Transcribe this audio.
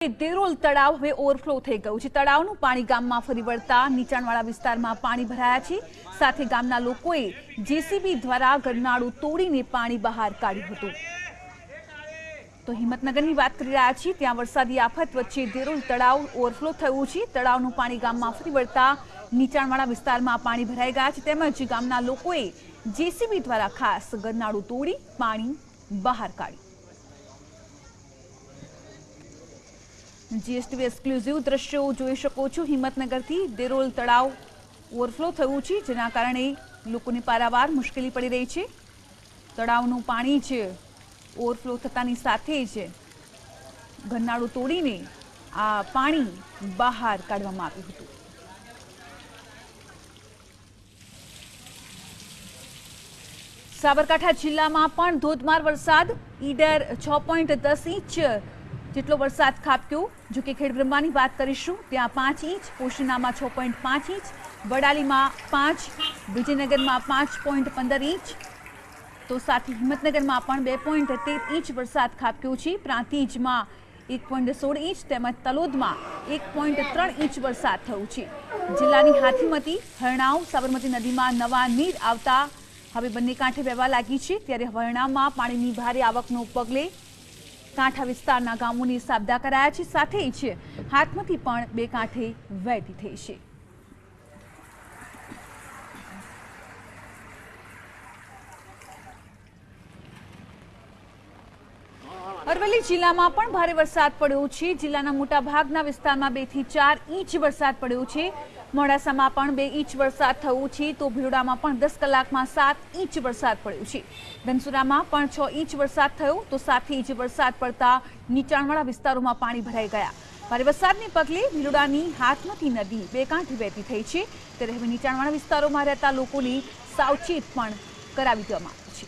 દેરોલ તળાવ હવે ઓવરફ્લો થઈ ગયું છે। તળાવનું પાણી ગામમાં ફરી વળતા નીચાણવાળા વિસ્તારમાં પાણી ભરાયા છે। સાથે ગામના લોકોએ જેસીબી દ્વારા ગરનાળું તોડીને પાણી બહાર કાઢ્યું હતું। તો હિંમતનગરની વાત કરી રહ્યા છીએ, ત્યાં વરસાદી આફત વચ્ચે દેરોલ તળાવ ઓવરફ્લો થયું છે। તળાવનું પાણી ગામમાં ફરી વળતા નીચાણવાળા વિસ્તારમાં પાણી ભરાઈ ગયા છે, તેમજ ગામના લોકોએ જેસીબી દ્વારા ખાસ ગરનાળું તોડી પાણી બહાર કાઢ્યું। જીએસટીવી એક્સક્લુઝિવ દ્રશ્યો જોઈ શકો છો। હિંમતનગરથી દેરોલ તળાવ ઓવરફ્લો થયું છે, જેના કારણે લોકોને પારાવાર મુશ્કેલી પડી રહી છે। તળાવનું પાણી જ ઓવરફ્લો થતાની સાથે જ ગરનાળું તોડીને આ પાણી બહાર કાઢવામાં આવ્યું હતું। સાબરકાંઠા જિલ્લામાં પણ ધોધમાર વરસાદ, ઈડર 6.10 ઇંચ જેટલો વરસાદ ખાબક્યો। જો કે ખેડબ્રહ્માની વાત કરીશું, ત્યાં 5 ઇંચ, પોશીનામાં 6.5 ઇંચ, વડાલીમાં 5, વિજયનગરમાં 5.15 ઇંચ, તો સાથે હિંમતનગરમાં પણ 2.13 ઇંચ વરસાદ ખાબક્યો છે। પ્રાંતિજમાં 1.16 ઇંચ તેમજ તલોદમાં 1.3 ઇંચ વરસાદ થયો છે। જિલ્લાની હાથીમતી, હરણાવ, સાબરમતી નદીમાં નવા નીર આવતા હવે બંને કાંઠે વહેવા લાગી છે, ત્યારે હરણાવમાં પાણીની ભારે આવકનો પગલે કાંઠા વિસ્તારના ગામોને સાબદા કરાયા છે। સાથે જ હાથમતી પણ બે કાંઠે વહેતી થઈ છે। અરવલ્લી જિલ્લામાં પણ ભારે વરસાદ પડ્યો છે। જિલ્લાના મોટા ભાગના વિસ્તારમાં 2 થી 4 ઇંચ વરસાદ પડ્યો છે। મોડાસામાં પણ 2 ઇંચ વરસાદ થયો છે, તો ભિલોડામાં પણ 10 કલાકમાં 7 ઇંચ વરસાદ પડ્યો છે। ધનસુરામાં પણ 6 ઇંચ વરસાદ થયો, તો સાથે જ વરસાદ પડતા નીચાણવાળા વિસ્તારોમાં પાણી ભરાઈ ગયા। ભારે વરસાદને પગલે ભિલોડાની હાથમતી નદી બે કાંઠે વહેતી થઈ છે, ત્યારે હવે નીચાણવાળા વિસ્તારોમાં રહેતા લોકોને સાવચેત પણ કરાવી દેવામાં આવી છે।